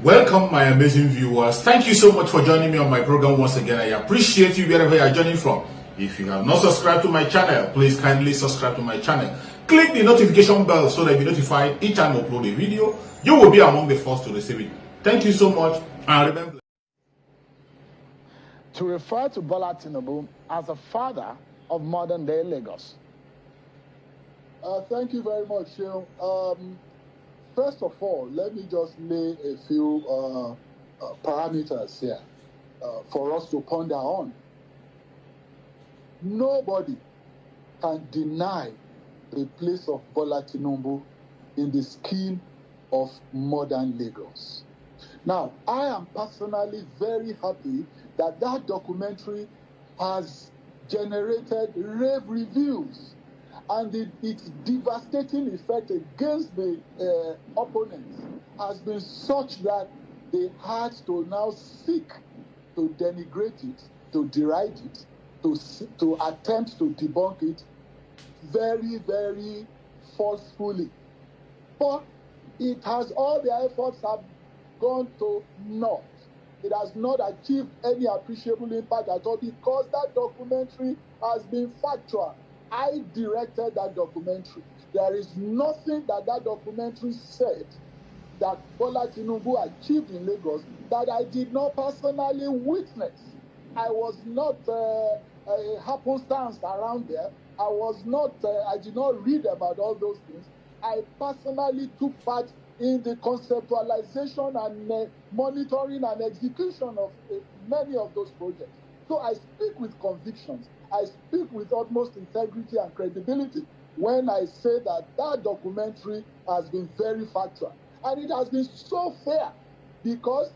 Welcome, my amazing viewers. Thank you so much for joining me on my program once again. I appreciate you wherever you are joining from. If you have not subscribed to my channel, please kindly subscribe to my channel. Click the notification bell so that you'll be notified each time I upload a video. You will be among the first to receive it. Thank you so much, and remember to refer to Bola Tinubu as a father of modern-day Lagos. Thank you very much, Shil. First of all, let me just lay a few parameters here for us to ponder on. Nobody can deny the place of Bola Tinubu in the scheme of modern Lagos. Now, I am personally very happy that that documentary has generated rave reviews, and its devastating effect against the opponents has been such that they had to now seek to denigrate it, to deride it, to attempt to debunk it very, very forcefully. But it has, all their efforts have gone to naught. It has not achieved any appreciable impact at all because that documentary has been factual. I directed that documentary. There is nothing that documentary said that Bola Tinubu achieved in Lagos that I did not personally witness. I was not a happenstance around there. I did not read about all those things. I personally took part in the conceptualization and monitoring and execution of many of those projects. So I speak with convictions. I speak with utmost integrity and credibility when I say that that documentary has been very factual. And it has been so fair because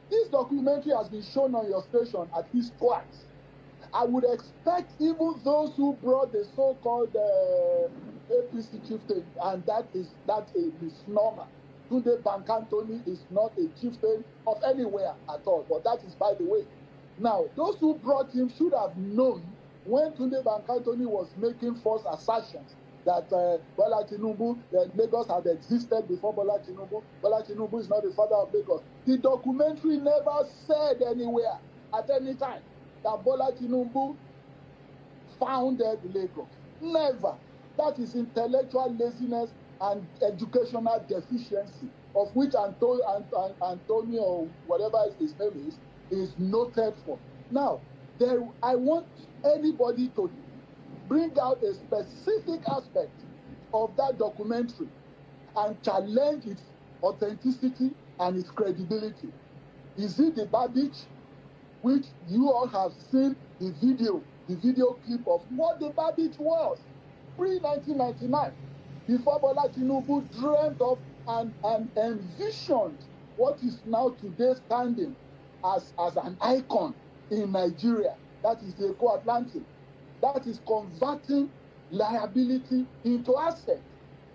this documentary has been shown on your station at least twice. I would expect even those who brought the so-called APC chieftain, and that's a misnomer. Tunde Bankantoni is not a chieftain of anywhere at all, but that is by the way. Now, those who brought him should have known when Tunde Bankantoni was making false assertions that Bola Tinubu, Lagos had existed before Bola Tinubu is not the father of Lagos. The documentary never said anywhere at any time that Bola Tinubu founded Lagos. Never. That is intellectual laziness and educational deficiency, of which Antonio, whatever his name is noted for. Now, I want anybody to bring out a specific aspect of that documentary and challenge its authenticity and its credibility. Is it the Babbage, which you all have seen the video clip of what the Babbage was pre-1999, before Bola Tinubu dreamt of and envisioned what is now today standing as an icon in Nigeria, that is the Eco-Atlantic, that is converting liability into asset.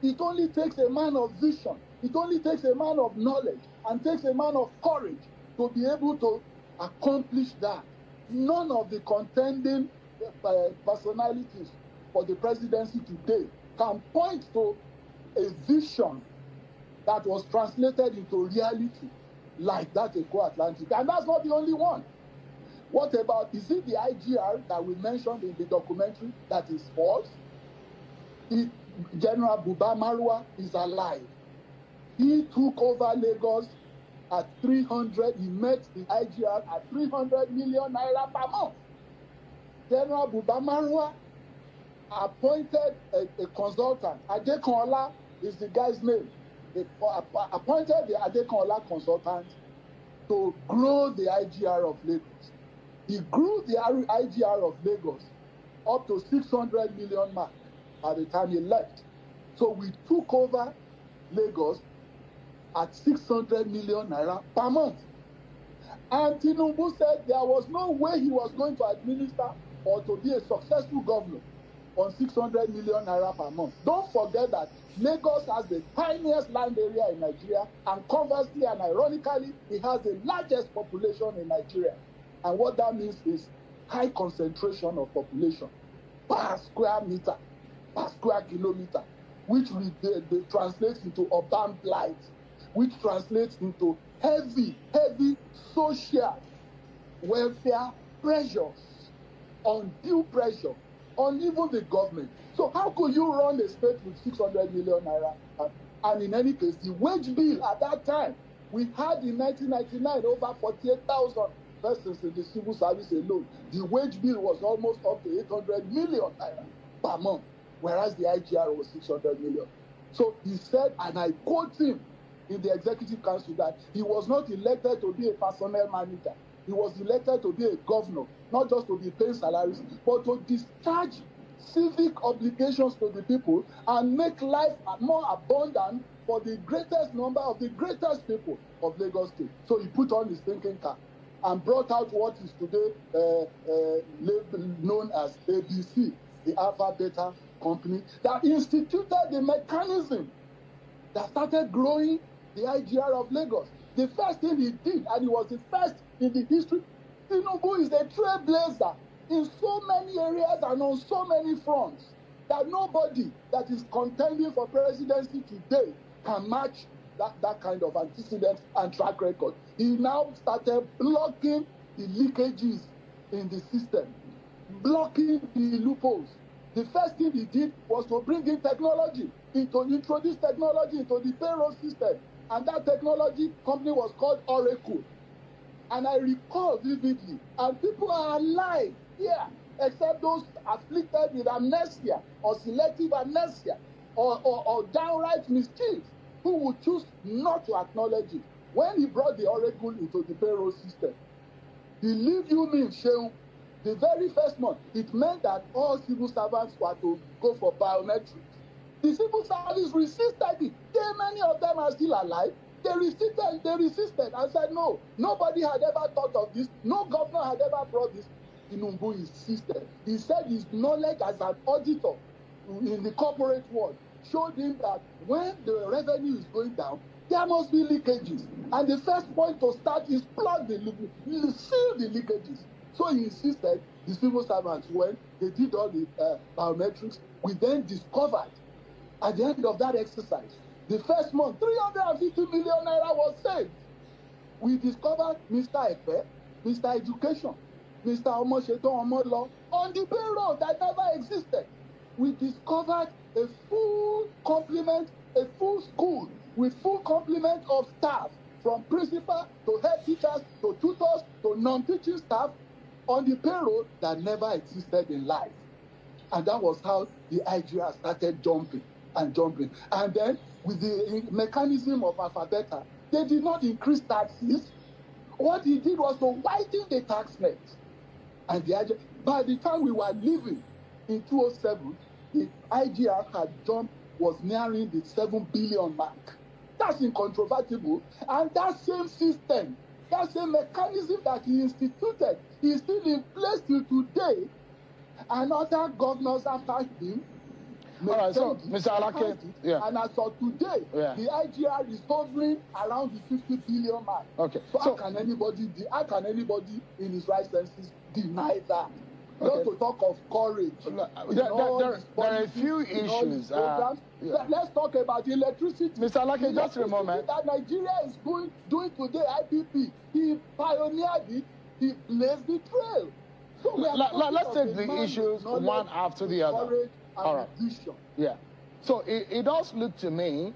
It only takes a man of vision, it only takes a man of knowledge, and takes a man of courage to be able to accomplish that. None of the contending personalities for the presidency today can point to a vision that was translated into reality like that Eco-Atlantic. And that's not the only one. What about, is it the IGR that we mentioned in the documentary that is false? General Buba Marwa is alive. He took over Lagos at 300, he met the IGR at 300 million naira per month. General Buba Marwa appointed a consultant. Adekola is the guy's name. They appointed the Adekola consultant to grow the IGR of Lagos. He grew the IGR of Lagos up to 600 million mark at the time he left. So we took over Lagos at 600 million naira per month. And Tinubu said there was no way he was going to administer or to be a successful governor on 600 million naira per month. Don't forget that Lagos has the tiniest land area in Nigeria, and conversely and ironically, it has the largest population in Nigeria. And what that means is high concentration of population per square meter, per square kilometer, which they translates into urban blight, which translates into heavy social welfare pressures, undue pressure on even the government. So how could you run a state with 600 million naira? And in any case, the wage bill at that time, we had in 1999 over 48,000 persons in the civil service alone. The wage bill was almost up to 800 million naira per month, whereas the IGR was 600 million. So he said, and I quote him in the Executive Council, that he was not elected to be a personnel manager. He was elected to be a governor, not just to be paying salaries, but to discharge civic obligations to the people and make life more abundant for the greatest number of the greatest people of Lagos State. So he put on his thinking cap and brought out what is today known as ABC, the Alpha Beta Company, that instituted the mechanism that started growing the IGR of Lagos. The first thing he did, and he was the first in the history, Tinubu is a trailblazer in so many areas and on so many fronts that nobody that is contending for presidency today can match that kind of antecedent and track record. He now started blocking the leakages in the system, blocking the loopholes. The first thing he did was to bring in technology, to introduce technology into the payroll system. And that technology company was called Oracle. And I recall vividly, and people are alive here, except those afflicted with amnesia or selective amnesia or downright mischief, who would choose not to acknowledge it. When he brought the Oracle into the payroll system, believe you me, Shehu, the very first month, it meant that all civil servants were to go for biometrics. The civil service resisted it. Many of them are still alive. They resisted and said, no, nobody had ever thought of this. No governor had ever brought this. Tinubu insisted. He said his knowledge as an auditor in the corporate world showed him that when the revenue is going down, there must be leakages. And the first point to start is plug the leakages, seal the leakages. So he insisted. The civil servants, when they did all the biometrics, we then discovered at the end of that exercise, the first month, 350 million naira was saved. We discovered Mr. Epe, Mr. Education, Mr. Omosheto Omolo on the payroll that never existed. We discovered a full complement, a full school with full complement of staff, from principal to head teachers to tutors to non-teaching staff on the payroll that never existed in life. And that was how the IGR started jumping and jumping. And then with the mechanism of Alpha Beta, they did not increase taxes. What he did was to widen the tax net. And the IGR, by the time we were living in 2007, the IGR had jumped, was nearing the 7 billion mark. That's incontrovertible. And that same system, that same mechanism that he instituted is still in place till today. And other governors after him. All right, so Mr. Alake, and as of today, the IGR is hovering around the 50 billion mark. Okay. So how can anybody in his right senses deny that? Not to talk of courage. There are a few issues. Let's talk about the electricity. Mr. Alake, just a moment. That Nigeria is doing today, IPP. He pioneered it. He blazed the trail. So let's take the issues one after the other. All right. Yeah. So it does look to me,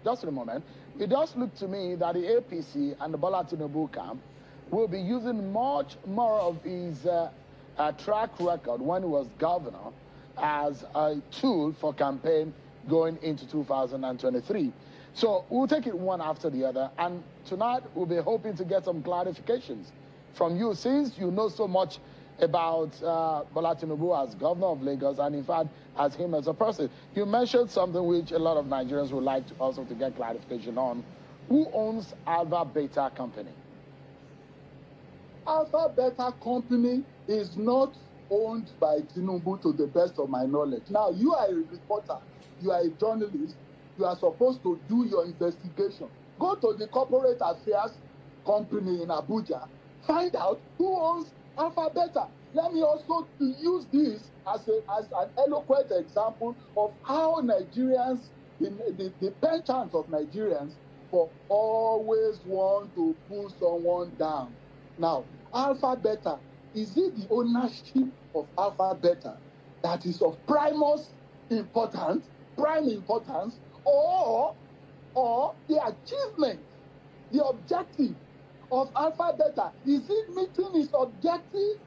just a moment, it does look to me that the APC and the Bola Tinubu camp will be using much more of his track record when he was governor as a tool for campaign going into 2023. So we'll take it one after the other. And tonight we'll be hoping to get some clarifications from you, since you know so much about Bola Tinubu as governor of Lagos, and in fact as him as a person. You mentioned something which a lot of Nigerians would like to also to get clarification on. Who owns Alpha Beta Company? Alpha Beta Company is not owned by Tinubu, to the best of my knowledge. Now, you are a reporter, you are a journalist, you are supposed to do your investigation. Go to the corporate affairs company in Abuja, find out who owns Alpha Beta. Let me also use this as an eloquent example of how Nigerians, the penchant of Nigerians for always want to pull someone down. Now, Alpha Beta, is it the ownership of Alpha Beta that is of prime importance, or the achievement, the objective of Alpha Beta? Is it meeting its objective?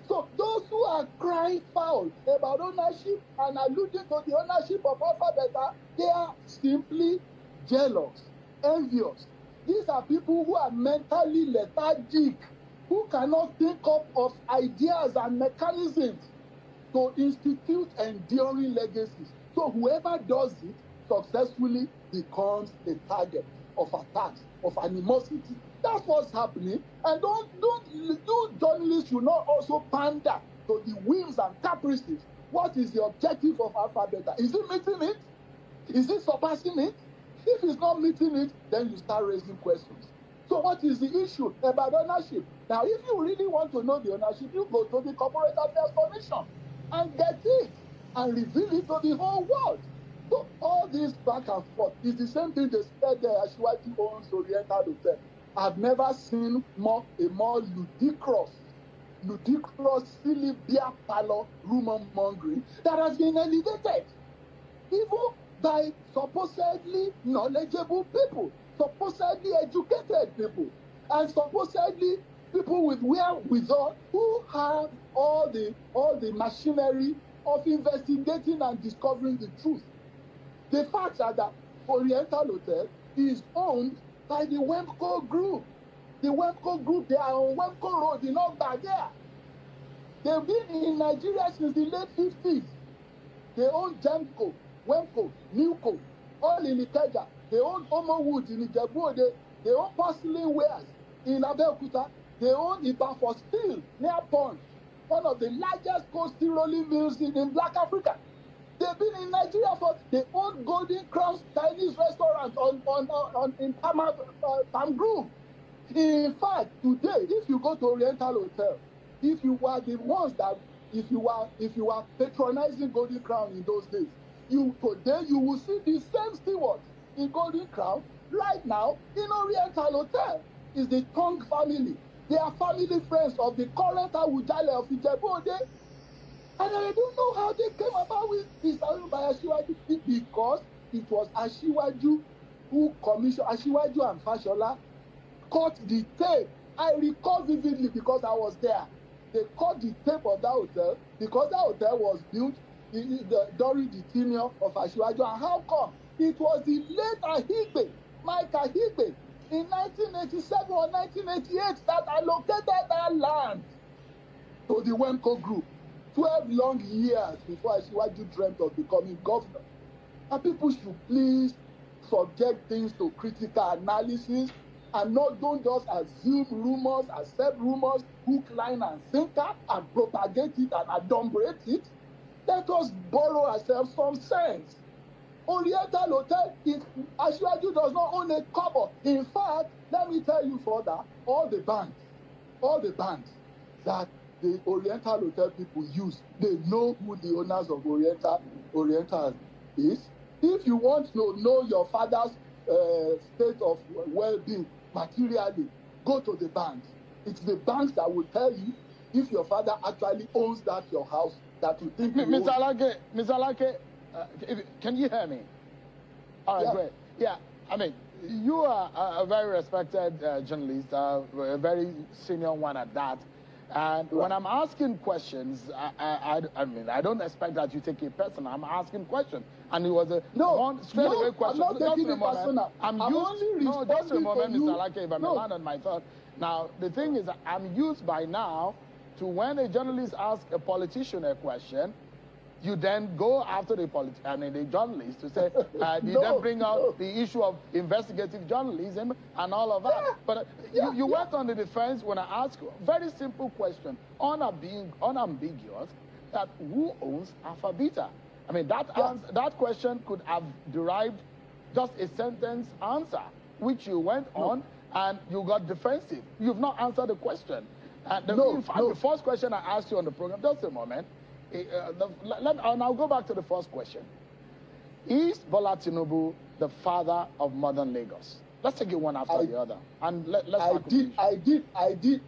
So those who are crying foul about ownership and alluding to the ownership of Alpha Beta, they are simply jealous, envious. These are people who are mentally lethargic, who cannot think up of ideas and mechanisms to institute enduring legacies. So whoever does it successfully becomes a target of attacks, of animosity. That's what's happening. And don't journalists should not also pander to the whims and caprices. What is the objective of Alpha Beta? Is it meeting it? Is it surpassing it? If it's not meeting it, then you start raising questions. So what is the issue about ownership? Now, if you really want to know the ownership, you go to the Corporate Affairs Commission and get it and reveal it to the whole world. So all this back and forth is the same thing they said Ashiwaju owns Oriental Hotel. I've never seen a more ludicrous, silly beer parlor rumor mongering that has been elevated, even by supposedly knowledgeable people, supposedly educated people, and supposedly people with wherewithal who have all the machinery of investigating and discovering the truth. The facts are that Oriental Hotel is owned by the Wemco Group. The Wemco Group, they are on Wemco Road in Ogba there. They've been in Nigeria since the late 50s. They own Gemco, Wemco, Newco, all in Ikeja. They own Omo Wood in Ijebu-Ode. They own porcelain wares in Abeokuta. They own Iba for Steel near Pond, one of the largest cold steel rolling mills in Black Africa. They've been in Nigeria they own Golden Crown Chinese restaurant in Palm Grove. In fact, today, if you go to Oriental Hotel, if you were the ones that, if you were patronizing Golden Crown in those days, today you will see the same stewards in Golden Crown right now in Oriental Hotel. Is the Tong family. They are family friends of the current Awujale of Ijebu-Ode. And I don't know how they came about with this by Ashiwaju, because it was Ashiwaju who commissioned, Ashiwaju and Fashola cut the tape. I recall vividly because I was there. They cut the tape of that hotel because that hotel was built during the tenure of Ashiwaju. And how come? It was the late Ahigbe, Mike Ahigbe, in 1987 or 1988 that allocated that land to the Wemco Group. 12 long years before Ashiwaju dreamt of becoming governor. And people should please subject things to critical analysis and don't just assume rumors, accept rumors, hook, line, and sinker, and propagate it and adumbrate it. Let us borrow ourselves some sense. Oriental Hotel, Ashiwaju does not own a kobo. In fact, let me tell you further, all the banks that the Oriental Hotel people use, they know who the owners of Oriental is. If you want to know your father's state of well-being materially, go to the banks. It's the banks that will tell you if your father actually owns your house that you think. Mr. Alake, can you hear me? All right, yeah. Great. Yeah, I mean, you are a very respected journalist, a very senior one at that. And when I'm asking questions, I mean, I don't expect that you take it personal. I'm asking questions. And it was a straightaway question. I'm not taking it personal. Just a moment, Mr. Alake, if I may land on my thought. Now, the thing is, I'm used by now to when a journalist asks a politician a question, you then go after the journalist to say, you then bring out the issue of investigative journalism and all of that. Yeah. But you went on the defense when I asked a very simple question, unambiguous, that who owns Alpha Beta? I mean, that question could have derived just a sentence answer, which you went on and you got defensive. You've not answered the question. And No. the first question I asked you on the program, just a moment, and I'll go back to the first question. Is Bola Tinubu the father of modern Lagos? Let's take it one after the other. And let's I did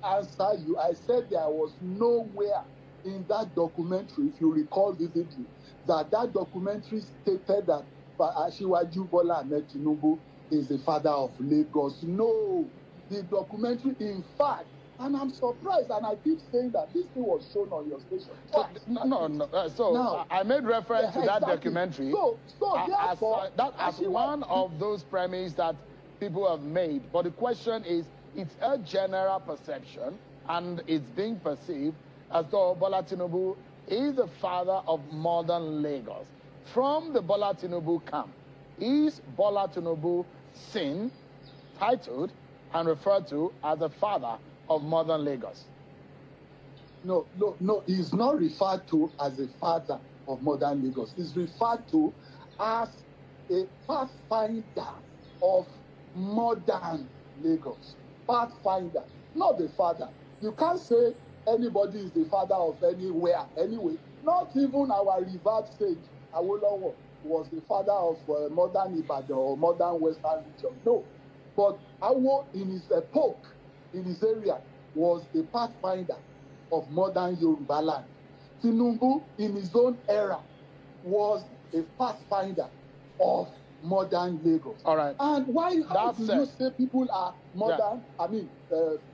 answer you. I said there was nowhere in that documentary, if you recall vividly, that documentary stated that Asiwaju Bola Ahmed Tinubu is the father of Lagos. No, the documentary, in fact, and I'm surprised, and I keep saying that this thing was shown on your station. So I made reference to that documentary as one of those premises that people have made. But the question is, it's a general perception, and it's being perceived as though Bola Tinubu is the father of modern Lagos. From the Bola Tinubu camp, is Bola Tinubu seen, titled, and referred to as the father of modern Lagos? No. He's not referred to as a father of modern Lagos. He's referred to as a pathfinder of modern Lagos. Pathfinder, not the father. You can't say anybody is the father of anywhere, anyway. Not even our revered sage, Awolowo, was the father of modern Ibadan or modern Western region. No. But Awo, in his epoch, in his area, was a pathfinder of modern Yoruba land. Tinubu, in his own era, was a pathfinder of modern Lagos. All right. And how do you say people are modern,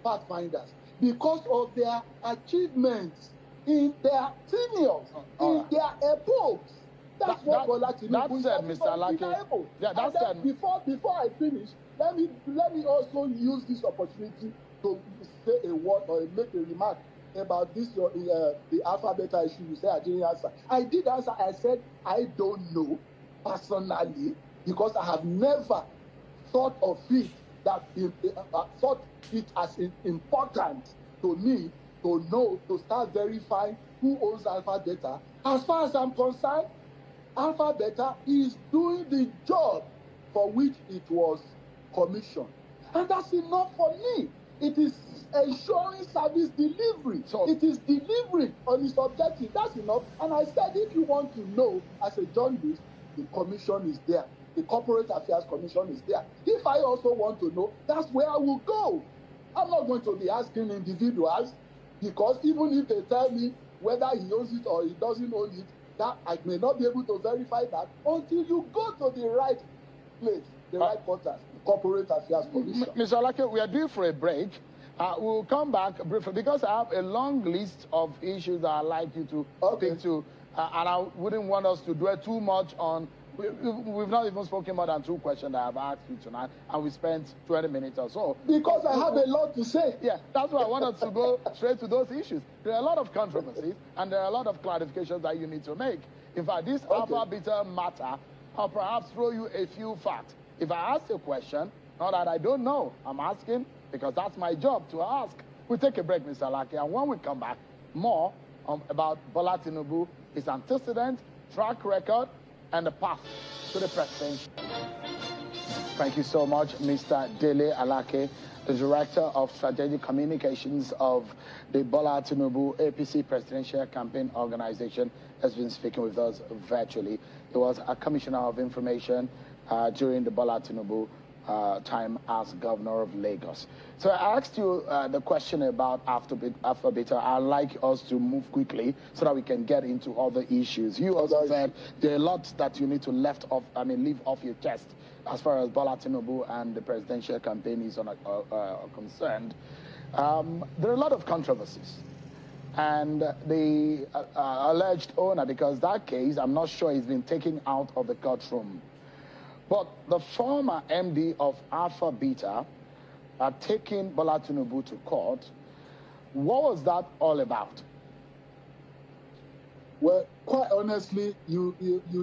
pathfinders? Because of their achievements in their tenures, their epochs. That's what Bola Tinubu is. Mr. Alake. Yeah, that's and before I finish, let me also use this opportunity to say a word or make a remark about this the alpha beta issue. You say I didn't answer. I did answer. I said I don't know personally, because I have never thought of it thought it as important to me to know, to start verifying who owns alpha beta. As far as I'm concerned, alpha beta is doing the job for which it was commissioned, and that's enough for me. It is ensuring service delivery. So it is delivering on its objective. That's enough. And I said, if you want to know as a journalist, the commission is there. The Corporate Affairs Commission is there. If I also want to know, that's where I will go. I'm not going to be asking individuals, because even if they tell me whether he owns it or he doesn't own it, that I may not be able to verify that until you go to the right place, the right quarters, the Corporate Affairs Commission. Mr. Alake, we are due for a break. We'll come back briefly, because I have a long list of issues that I'd like you to speak to, and I wouldn't want us to dwell too much on. We've not even spoken more than 2 questions that I've asked you tonight, and we spent 20 minutes or so. Because I have a lot to say. Yeah, that's why I wanted to go straight to those issues. There are a lot of controversies, and there are a lot of clarifications that you need to make. In fact, this alpha beta matter, I'll perhaps throw you a few facts. If I ask a question, not that I don't know, I'm asking because that's my job to ask. We'll take a break, Mr. Alake, and when we come back, more about Bola Tinubu, his antecedents, track record, and the path to the presidency. Thank you so much, Mr. Dele Alake, the Director of Strategic Communications of the Bola Tinubu APC Presidential Campaign Organization, has been speaking with us virtually. He was a Commissioner of Information during the Bola Tinubu time as Governor of Lagos. So I asked you the question about after beta. I'd like us to move quickly so that we can get into other issues. You also said there are lots that you need to leave off your chest as far as Bola Tinubu and the presidential campaign is concerned. There are a lot of controversies. And the alleged owner, because that case, I'm not sure he's been taken out of the courtroom. But the former MD of Alpha Beta are taking Bola Tinubu to court. What was that all about? Well, quite honestly, you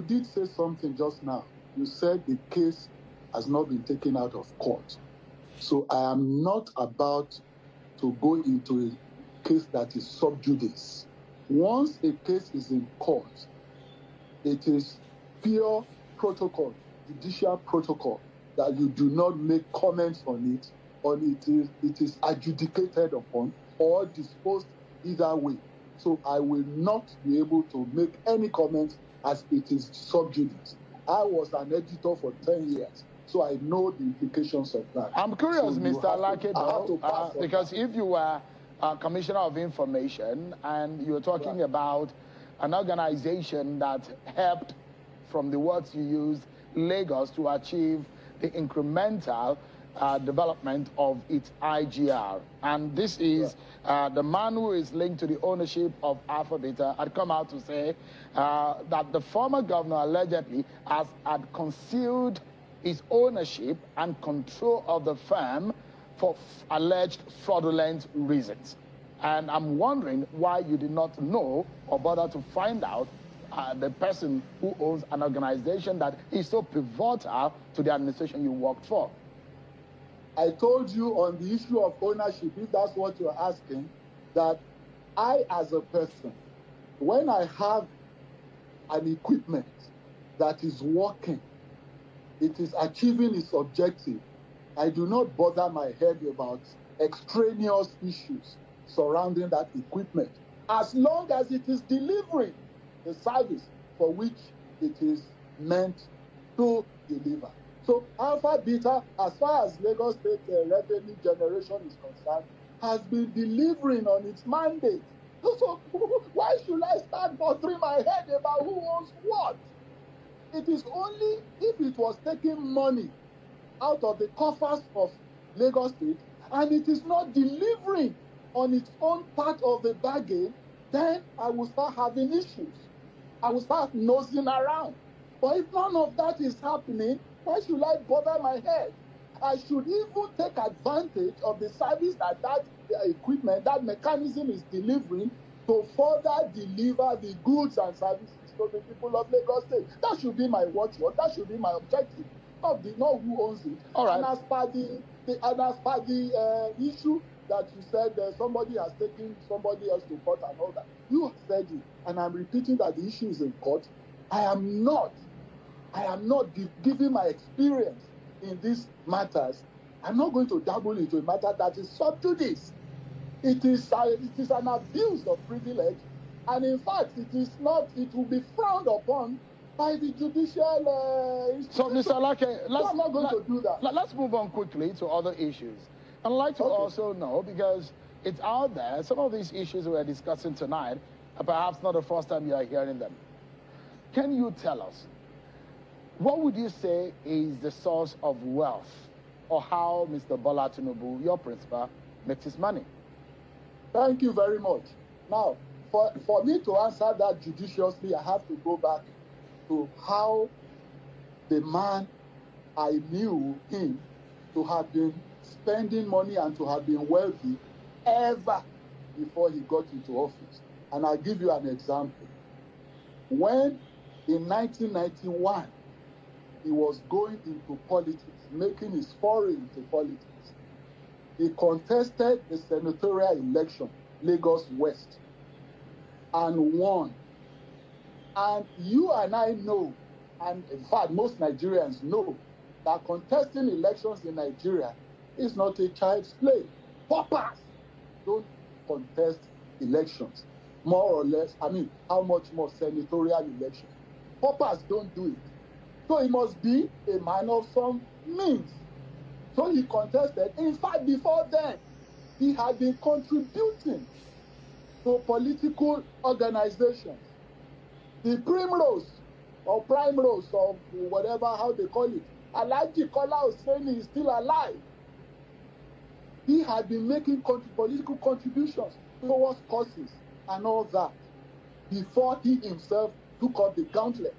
did say something just now. You said the case has not been taken out of court. So I am not about to go into a case that is sub judice. Once a case is in court, it is pure protocol, judicial protocol, that you do not make comments on it it is adjudicated upon or disposed either way. So I will not be able to make any comments as it is sub judice. I was an editor for 10 years, so I know the implications of that. I'm curious, So Mr. Alake, though, because that. if you were Commissioner of Information and you're talking Right. about an organization that helped, from the words you used, Lagos to achieve the incremental development of its IGR. And this is the man who is linked to the ownership of Alpha Beta had come out to say that the former governor allegedly had concealed his ownership and control of the firm for alleged fraudulent reasons. And I'm wondering why you did not know or bother to find out the person who owns an organization that is so pivotal to the administration you worked for. I told you on the issue of ownership, if that's what you're asking, that I, as a person, when I have an equipment that is working, it is achieving its objective, I do not bother my head about extraneous issues surrounding that equipment, as long as it is delivering the service for which it is meant to deliver. So Alpha Beta, as far as Lagos State revenue generation is concerned, has been delivering on its mandate. So why should I start bothering my head about who owns what? It is only if it was taking money out of the coffers of Lagos State and it is not delivering on its own part of the bargain, then I will start having issues. I will start nosing around. But if none of that is happening, why should I bother my head? I should even take advantage of the service that equipment, that mechanism is delivering to further deliver the goods and services to the people of Lagos State. That should be my watchword. That should be my objective. Not who owns it. All right. And as per the issue that you said somebody has taken somebody else to court and all that, you have said it, and I'm repeating that the issue is in court. I am not giving my experience in these matters. I'm not going to dabble into a matter that is sub judice. It is an abuse of privilege, and in fact, it is not. It will be frowned upon by the judicial institution. So, Mr. Alake, I'm not going to do that. Let's move on quickly to other issues. I'd like to also know, because it's out there, some of these issues we're discussing tonight are perhaps not the first time you are hearing them. Can you tell us, what would you say is the source of wealth, or how Mr. Bola Tinubu, your principal, makes his money? Thank you very much. Now, for me to answer that judiciously, I have to go back to how the man I knew him to have been spending money and to have been wealthy ever before he got into office. And I'll give you an example. When in 1991, he was going into politics, making his foray into politics, he contested the senatorial election, Lagos West, and won. And you and I know, and in fact, most Nigerians know, that contesting elections in Nigeria is not a child's play. Paupers don't contest elections, more or less. I mean, how much more senatorial elections? Paupers don't do it. So he must be a man of some means. So he contested. In fact, before then, he had been contributing to political organizations. The Primrose, or Primrose, or whatever, how they call it, Alhaji Kola Hussaini is still alive. He had been making political contributions towards causes and all that before he himself took up the gauntlet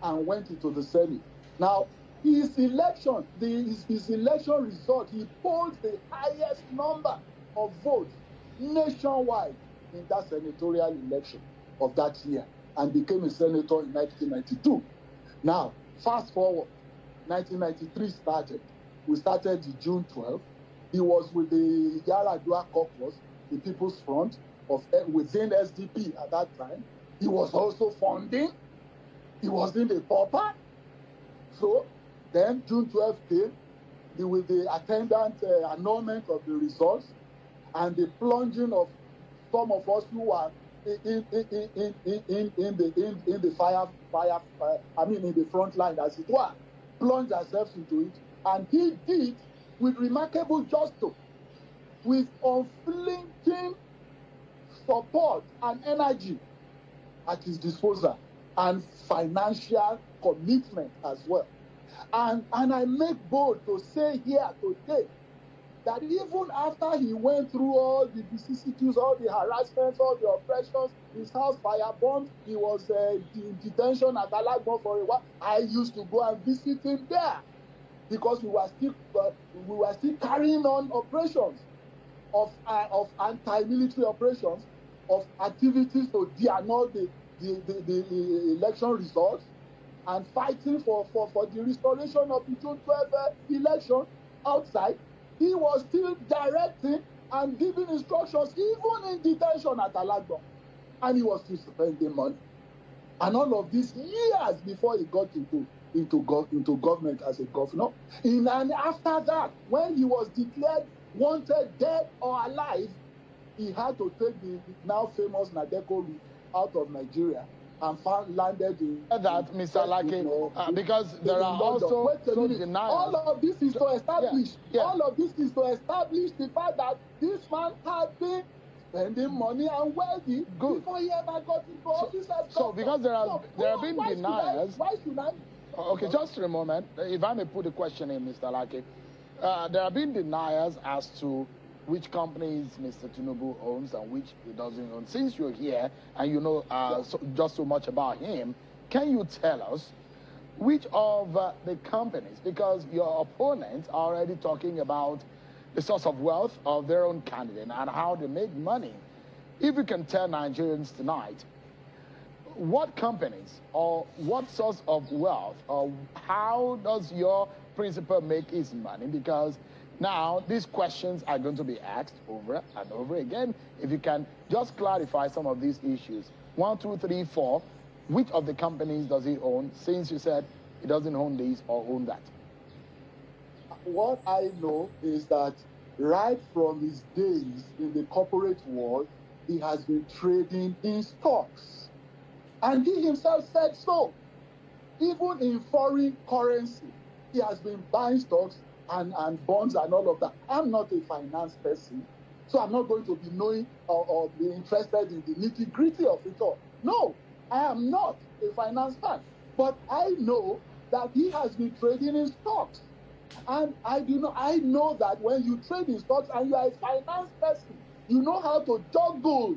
and went into the Senate. Now, his election result, he polled the highest number of votes nationwide in that senatorial election of that year and became a senator in 1992. Now, fast forward, 1993 started. We started June 12th. He was with the Yaradua Caucus, the People's Front, within SDP at that time. He was also funding. He was in the pauper. So then June 12th came. with the attendant annulment of the results and the plunging of some of us who are in the in the front line, as it were, plunge ourselves into it. And he did with remarkable justice, with unflinching support and energy at his disposal, and financial commitment as well. And I make bold to say here today that even after he went through all the vicissitudes, all the harassments, all the oppressions, his house firebombed, he was in detention at Alagbon for a while. I used to go and visit him there because we were still carrying on operations of anti-military operations, of activities to de-annul the election results, and fighting for the restoration of the June 12th election outside. He was still directing and giving instructions, even in detention at Alagbon, and he was still spending money. And all of this years before he got into government as a governor. And after that, when he was declared wanted, dead or alive, he had to take the now famous Nadeko route out of Nigeria and landed in that, Mr. Lake, because there are also deniers. All of this is to establish. All of this is to establish the fact that this man had been spending money and wealthy before he ever got into office. So because there have been deniers. Why should I? Okay, just a moment. If I may put the question in, Mr. Lake, there have been deniers as to which companies Mr. Tinubu owns and which he doesn't own. Since you're here and you know just so much about him, can you tell us which of the companies, because your opponents are already talking about the source of wealth of their own candidate and how they make money. If you can tell Nigerians tonight, what companies or what source of wealth or how does your principal make his money? Because now, these questions are going to be asked over and over again. If you can just clarify some of these issues. 1, 2, 3, 4. Which of the companies does he own, since you said he doesn't own this or own that? What I know is that right from his days in the corporate world, he has been trading in stocks. And he himself said so. Even in foreign currency, he has been buying stocks and bonds and all of that. I'm not a finance person, so I'm not going to be knowing or be interested in the nitty-gritty of it all. No, I am not a finance fan. But I know that he has been trading in stocks. And I know that when you trade in stocks and you are a finance person, you know how to juggle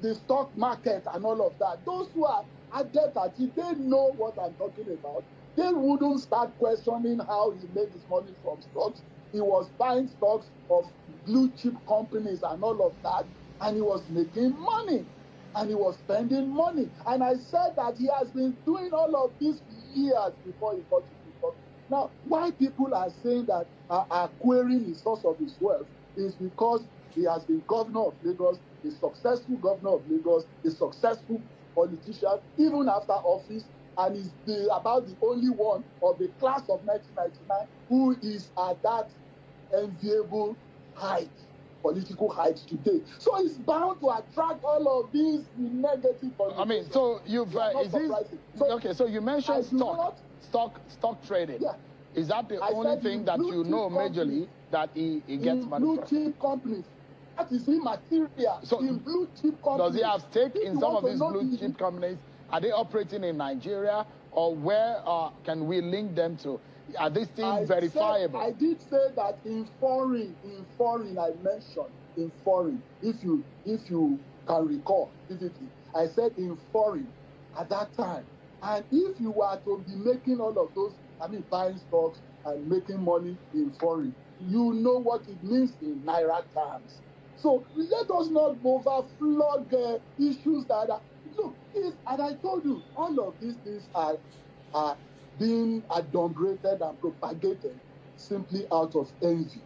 the stock market and all of that. Those who are adept at it, they know what I'm talking about. They wouldn't start questioning how he made his money from stocks. He was buying stocks of blue chip companies and all of that, and he was making money, and he was spending money. And I said that he has been doing all of this years before he got into stocks. Now, why people are saying that are querying the source of his wealth is because he has been governor of Lagos, a successful governor of Lagos, a successful politician, even after office, and is about the only one of the class of 1999 who is at that enviable height, political height today. So it's bound to attract all of these negative. I mean, so you've okay? So you mentioned stock trading. Yeah. Is that the only thing that you know majorly that he gets money from? Blue chip companies. That is immaterial. So in blue chip companies. Does he have stake in some of these blue chip companies? Are they operating in Nigeria, or where can we link them to? Are these things verifiable? I did say that in foreign, I mentioned in foreign. If you can recall vividly, I said in foreign at that time. And if you were to be making all of those, buying stocks and making money in foreign, you know what it means in Naira terms. So let us not overflog issues that are. Look, and I told you, all of these things are being adumbrated and propagated simply out of envy,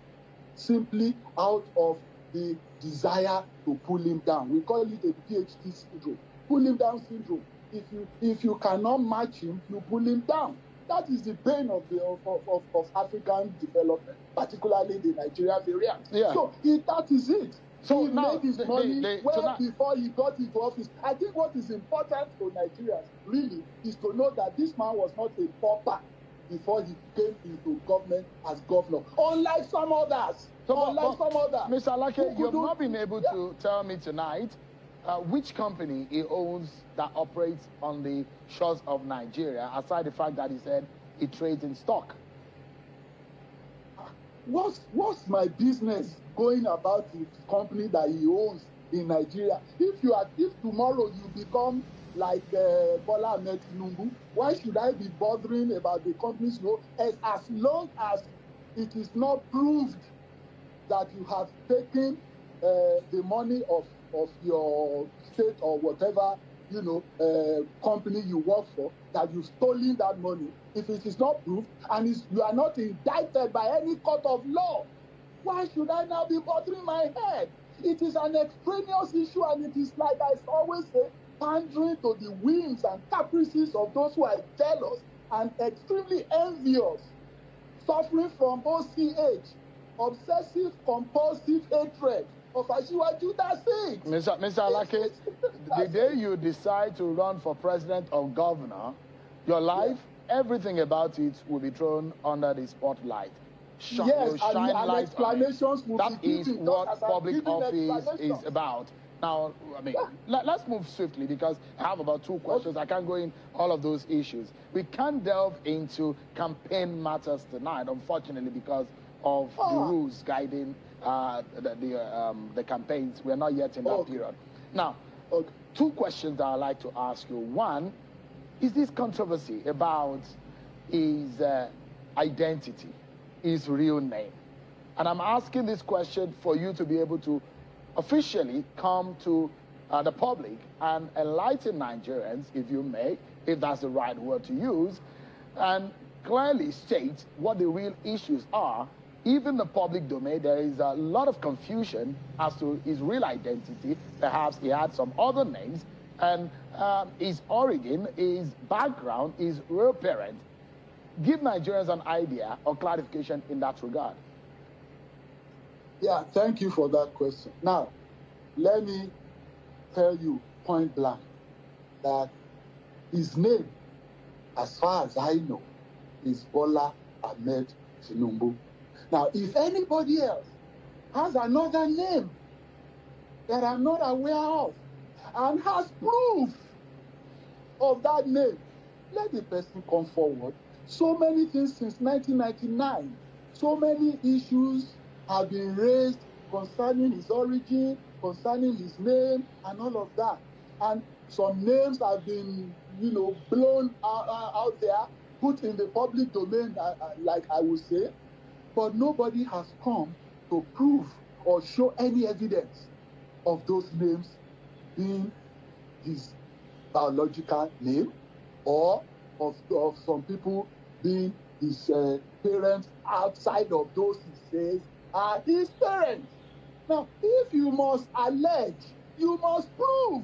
simply out of the desire to pull him down. We call it a PhD syndrome, pull him down syndrome. If you cannot match him, you pull him down. that is the pain of African development, particularly the Nigerian variant. Yeah. So that is it. So he now, made his money before he got into office. I think what is important for Nigerians really is to know that this man was not a pauper before he came into government as governor, unlike some others. Mr. Alake, you have not been able to tell me tonight which company he owns that operates on the shores of Nigeria, aside the fact that he said he trades in stock. What's my business going about the company that he owns in Nigeria? If tomorrow you become like Bola Ahmed Tinubu, why should I be bothering about the companies you own? As long as it is not proved that you have taken the money of your state or whatever company you work for, that you've stolen that money. If it is not proved and you are not indicted by any court of law, why should I now be bothering my head? It is an extraneous issue, and it is, like I always say, pandering to the whims and caprices of those who are jealous and extremely envious, suffering from OCH, obsessive compulsive hatred of Asiwaju. That's it. Mr. Alake, the day you decide to run for president or governor, your life, everything about it will be thrown under the spotlight. Yes, and explanations will that be is given. what public office is about. Now, I mean, let's move swiftly because I have about 2 questions. I can't go in all of those issues. We can't delve into campaign matters tonight, unfortunately, because of the rules guiding the campaigns. We're not yet in that period. Now, 2 questions that I'd like to ask you. One, is this controversy about his identity, his real name? And I'm asking this question for you to be able to officially come to the public and enlighten Nigerians, if you may, if that's the right word to use, and clearly state what the real issues are. Even the public domain, there is a lot of confusion as to his real identity. Perhaps he had some other names, and his origin, his background, his real parents. Give Nigerians an idea or clarification in that regard. Yeah, thank you for that question. Now, let me tell you point blank that his name, as far as I know, is Bola Ahmed Tinubu. Now, if anybody else has another name that I'm not aware of and has proof of that name, let the person come forward. So many things since 1999, so many issues have been raised concerning his origin, concerning his name, and all of that. And some names have been, blown out there, put in the public domain, like I would say. But nobody has come to prove or show any evidence of those names being his biological name, or of some people being his parents outside of those he says are his parents. Now, if you must allege, you must prove.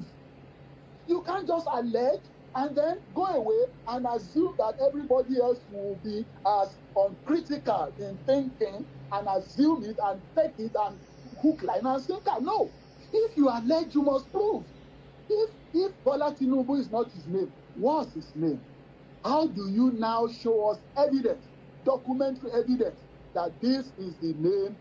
You can't just allege and then go away and assume that everybody else will be as uncritical in thinking and assume it and take it and hook, line, and sinker. No. If you allege, you must prove. If Bola Tinubu is not his name, what's his name? How do you now show us evidence, documentary evidence, that this is the name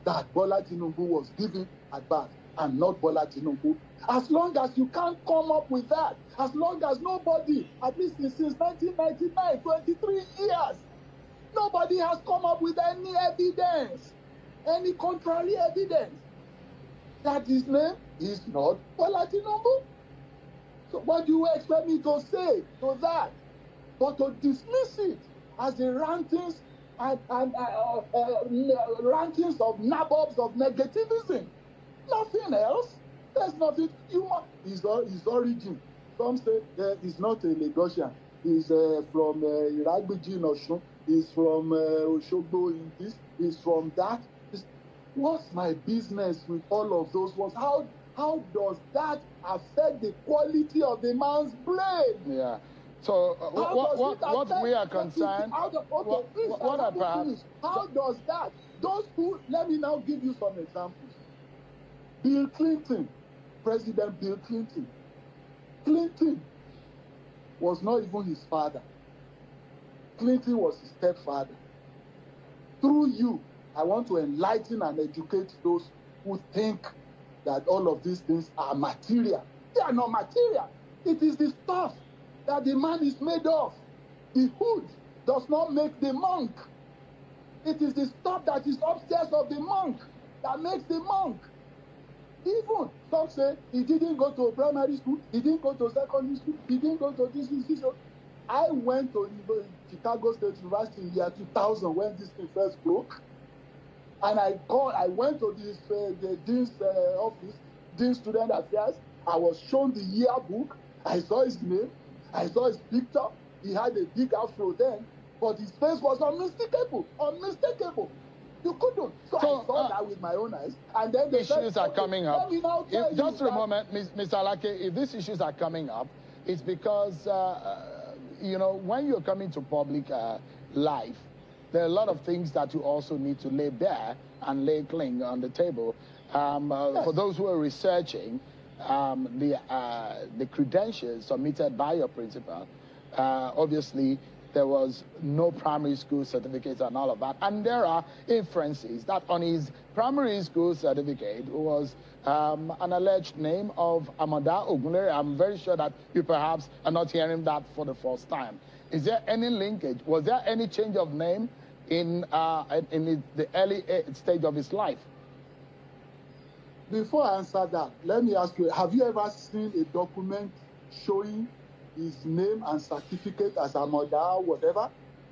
that Bola Tinubu was given at birth and not Bola Tinubu? As long as you can't come up with that, as long as nobody, at least since 1999, 23 years, nobody has come up with any evidence, any contrary evidence, that his name is not Bola Tinubu. So what do you expect me to say to that? But to dismiss it as the rantings and rankings of nabobs of negativism, nothing else. There's nothing. His origin. Some say he's not a Lagosian. He's from Iragbiji in Osun. He's from Oshogbo in this. He's from that. What's my business with all of those ones? How does that affect the quality of the man's brain? Yeah. So what we are concerned, how does that, those who, let me now give you some examples. Bill Clinton, President Bill Clinton. Clinton was not even his father. Clinton was his stepfather. Through you, I want to enlighten and educate those who think that all of these things are material. They are not material. It is the stuff that the man is made of. The hood does not make the monk. It is the stuff that is upstairs of the monk that makes the monk. Even some say he didn't go to primary school, he didn't go to secondary school, he didn't go to this institution. I went to Chicago State University in the year 2000 when this thing first broke. And I went to this the dean's office, Dean Student Affairs. I was shown the yearbook. I saw his name. I saw his picture. He had a big afro then, but his face was unmistakable. Unmistakable. You couldn't. So I saw that with my own eyes. And then the issues are coming up. Just for a moment, Mr. Alake, if these issues are coming up, it's because, you know, when you're coming to public life, there are a lot of things that you also need to lay bare and lay clean on the table. Yes. For those who are researching, the credentials submitted by your principal, obviously there was no primary school certificates and all of that. And there are inferences that on his primary school certificate was an alleged name of Amada Ogunlere. I'm very sure that you perhaps are not hearing that for the first time. Is there any linkage? Was there any change of name in the early stage of his life? Before I answer that, let me ask you, have you ever seen a document showing his name and certificate as a mother, whatever?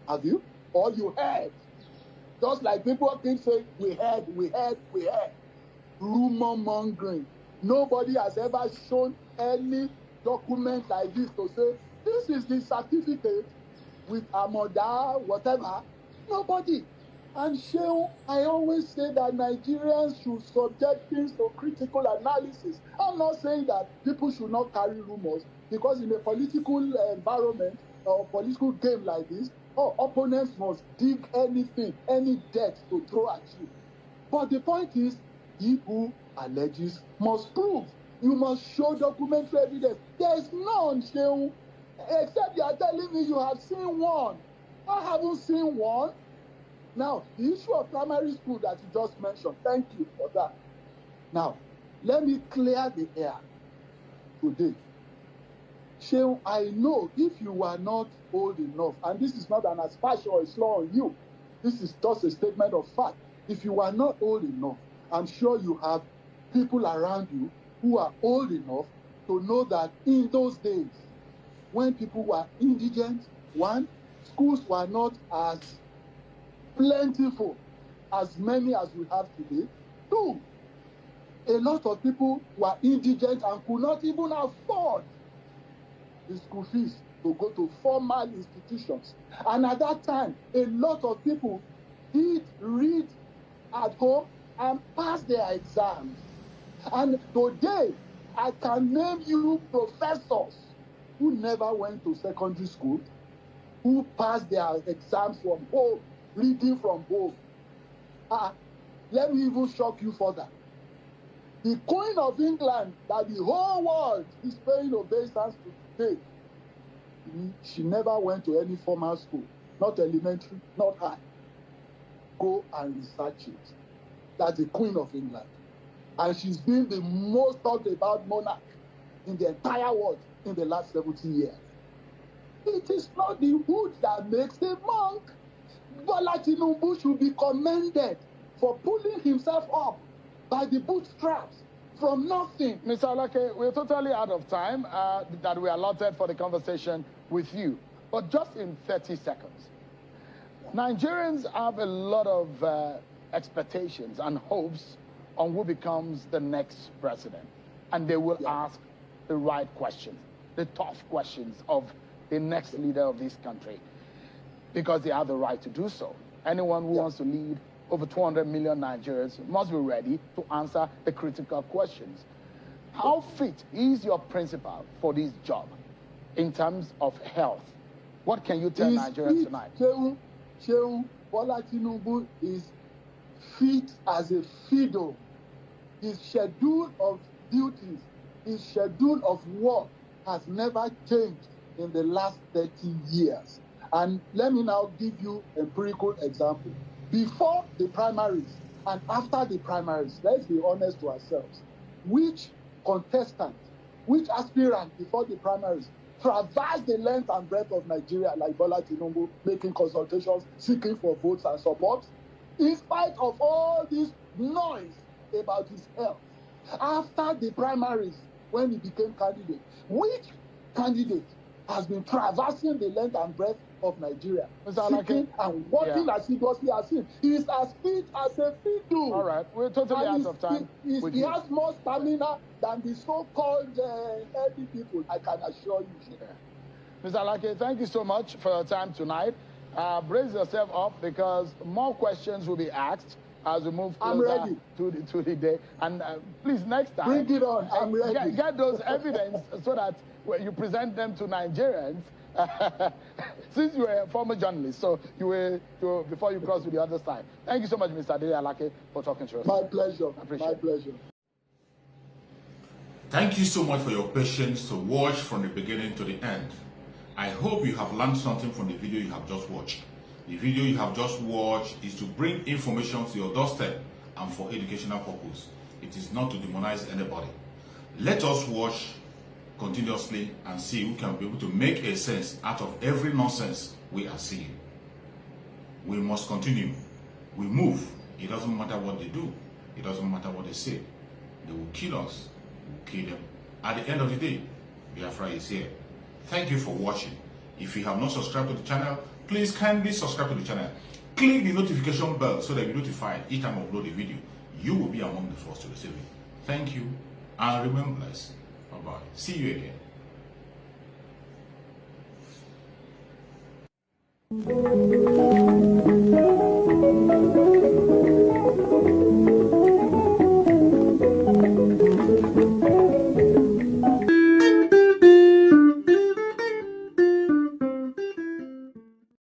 Have you? Or you heard? Just like people keep saying, we heard. Rumor mongering. Nobody has ever shown any document like this to say, this is the certificate with a mother, whatever. Nobody. And Shehu, I always say that Nigerians should subject things to critical analysis. I'm not saying that people should not carry rumors, because in a political environment or political game like this, opponents must dig anything, any dirt to throw at you. But the point is, he who alleges must prove. You must show documentary evidence. There is none, Shehu, except you are telling me you have seen one. I haven't seen one. Now, the issue of primary school that you just mentioned, thank you for that. Now, let me clear the air today. Shehu, I know if you are not old enough, and this is not an aspersion or a slur on you, this is just a statement of fact. If you are not old enough, I'm sure you have people around you who are old enough to know that in those days, when people were indigent, one, schools were not as plentiful as many as we have today. Two, a lot of people were indigent and could not even afford the school fees to go to formal institutions. And at that time, a lot of people did read at home and pass their exams. And today, I can name you professors who never went to secondary school, who passed their exams from home, reading from home. Let me even shock you further. The Queen of England that the whole world is paying obeisance to today, she never went to any formal school, not elementary, not high. Go and research it. That's the Queen of England. And she's been the most talked about monarch in the entire world in the last 70 years. It is not the hood that makes a monk. Bola Tinubu should be commended for pulling himself up by the bootstraps from nothing. Mr. Alake, we're totally out of time that we allotted for the conversation with you. But just in 30 seconds, Nigerians have a lot of expectations and hopes on who becomes the next president. And they will ask the right questions, the tough questions of the next leader of this country, because they have the right to do so. Anyone who wants to lead over 200 million Nigerians must be ready to answer the critical questions. How fit is your principal for this job? in terms of health? What can you tell Nigerians tonight? Bola Tinubu is fit as a fiddle. His schedule of duties, his schedule of work has never changed in the last 30 years. And let me now give you a empirical example. Before the primaries and after the primaries, let's be honest to ourselves, which contestant, which aspirant before the primaries traversed the length and breadth of Nigeria like Bola Tinubu, making consultations, seeking for votes and support, in spite of all this noise about his health? After the primaries, when he became candidate, which candidate has been traversing the length and breadth of Nigeria, seeking and working assiduously as him? He is as fit as a fiddle. All right, we're totally out of time. He has more stamina than the so-called healthy people, I can assure you. Mr. Alake, thank you so much for your time tonight. Brace yourself up because more questions will be asked as we move closer to the day. And please, next time, bring it on. I'm ready. Get those evidence so that you present them to Nigerians. Since you are a former journalist, so you will before you cross to the other side. Thank you so much, Mr. Alake, for talking to us. My pleasure. My pleasure. Thank you so much for your patience to watch from the beginning to the end. I hope you have learned something from the video you have just watched. The video you have just watched is to bring information to your doorstep and for educational purpose. It is not to demonize anybody. Let us watch continuously and see who can be able to make a sense out of every nonsense we are seeing. We must continue. We move. It doesn't matter what they do. It doesn't matter what they say. They will kill us. We will kill them. At the end of the day, Biafra is here. Thank you for watching. If you have not subscribed to the channel, please kindly subscribe to the channel. Click the notification bell so that you're notified each time I upload a video. You will be among the first to receive it. Thank you and remain blessed. Bye-bye. See you again.